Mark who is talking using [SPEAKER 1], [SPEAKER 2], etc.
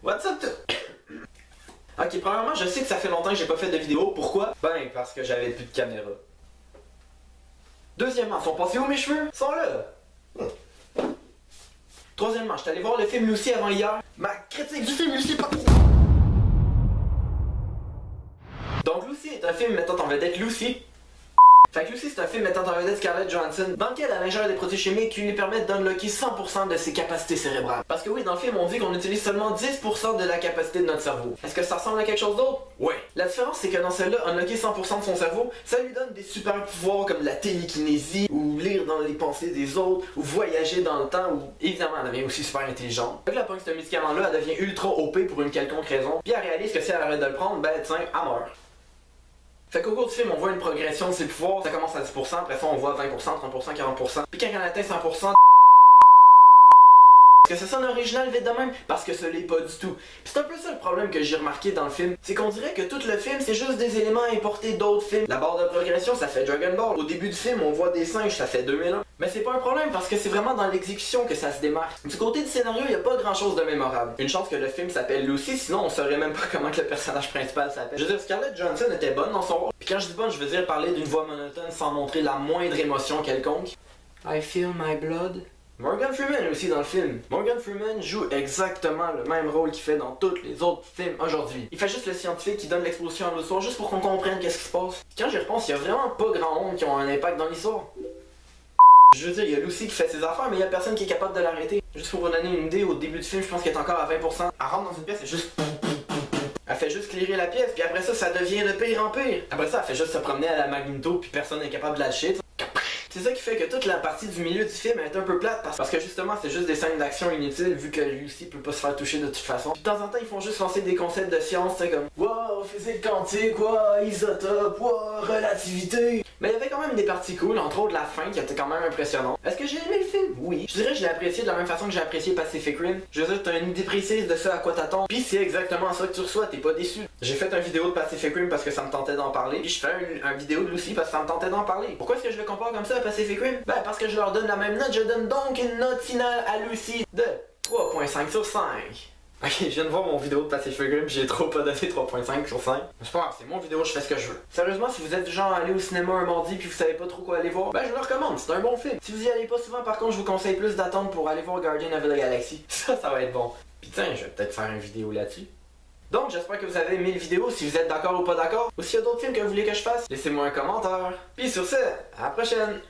[SPEAKER 1] What's up Ok, premièrement, je sais que ça fait longtemps que j'ai pas fait de vidéo. Pourquoi? Ben, parce que j'avais plus de caméra. Deuxièmement, sont passés où mes cheveux? Ils sont là. Troisièmement, j'étais allé voir le film Lucy avant hier. Ma critique du film Lucy pas... Donc Lucy est un film mettant en vedette Lucy. Fait que Lucy, c'est un film mettant en vedette Scarlett Johansson, dans lequel elle ingère des produits chimiques qui lui permettent d'unlocker 100% de ses capacités cérébrales. Parce que oui, dans le film, on dit qu'on utilise seulement 10% de la capacité de notre cerveau. Est-ce que ça ressemble à quelque chose d'autre? Ouais. La différence, c'est que dans celle-là, unlocker 100% de son cerveau, ça lui donne des super pouvoirs comme la télékinésie, ou lire dans les pensées des autres, ou voyager dans le temps, ou évidemment, elle devient aussi super intelligente. Fait que la pointe de ce médicament-là, elle devient ultra OP pour une quelconque raison, puis elle réalise que si elle arrête de le prendre, ben tiens, elle meurt. Fait qu'au cours du film, on voit une progression de ses pouvoirs, ça commence à 10%, après ça on voit 20%, 30%, 40%, puis quand elle atteint 100%, est-ce que ça sonne original vite de même? Parce que ce l'est pas du tout. Puis c'est un peu ça le problème que j'ai remarqué dans le film, c'est qu'on dirait que tout le film c'est juste des éléments importés d'autres films. La barre de progression ça fait Dragon Ball, au début du film on voit des singes, ça fait 2000 ans. Mais c'est pas un problème parce que c'est vraiment dans l'exécution que ça se démarque. Du côté du scénario, il y a pas grand chose de mémorable. Une chance que le film s'appelle Lucy, sinon on saurait même pas comment que le personnage principal s'appelle. Je veux dire, Scarlett Johansson était bonne dans son rôle. Puis quand je dis bonne, je veux dire parler d'une voix monotone sans montrer la moindre émotion quelconque. I feel my blood. Morgan Freeman est aussi dans le film. Morgan Freeman joue exactement le même rôle qu'il fait dans tous les autres films aujourd'hui. Il fait juste le scientifique qui donne l'exposition à l'histoire juste pour qu'on comprenne qu'est-ce qui se passe. Quand j'y repense, il y a vraiment pas grand monde qui ont un impact dans l'histoire. Je veux dire, il y a Lucy qui fait ses affaires, mais il y a personne qui est capable de l'arrêter. Juste pour vous donner une idée, au début du film, je pense qu'elle est encore à 20%. Elle rentre dans une pièce et juste... Elle fait juste clearer la pièce, puis après ça, ça devient de pire en pire. Après ça, elle fait juste se promener à la Magneto, puis personne n'est capable de la lâcher. C'est ça qui fait que toute la partie du milieu du film est un peu plate parce que justement c'est juste des scènes d'action inutiles vu que Lucy peut pas se faire toucher de toute façon. Puis de temps en temps ils font juste lancer des concepts de science, c'est comme wow, physique quantique, wow, isotope, wow, relativité. Mais il y avait quand même des parties cool, entre autres la fin qui était quand même impressionnante. Est-ce que j'ai aimé le film? Oui. Je dirais que je l'ai apprécié de la même façon que j'ai apprécié Pacific Rim. Je veux dire, t'as une idée précise de ça à quoi t'attends, puis c'est exactement ça que tu reçois, t'es pas déçu. J'ai fait une vidéo de Pacific Rim parce que ça me tentait d'en parler, puis je fais une vidéo de Lucy parce que ça me tentait d'en parler. Pourquoi est-ce que je le compare comme ça à Pacific Rim? Ben parce que je leur donne la même note, je donne donc une note finale à Lucy de 3.5 sur 5. Ok, je viens de voir mon vidéo de Pacific Rim, j'ai trop pas donné 3.5 sur 5. C'est pas grave, c'est mon vidéo, je fais ce que je veux. Sérieusement, si vous êtes du genre à aller au cinéma un mardi puis vous savez pas trop quoi aller voir, ben je vous le recommande, c'est un bon film. Si vous y allez pas souvent, par contre, je vous conseille plus d'attendre pour aller voir Guardian of the Galaxy. Ça va être bon. Pis tiens, je vais peut-être faire une vidéo là-dessus. Donc j'espère que vous avez aimé la vidéo, si vous êtes d'accord ou pas d'accord, ou s'il y a d'autres films que vous voulez que je fasse, laissez-moi un commentaire. Puis sur ce, à la prochaine!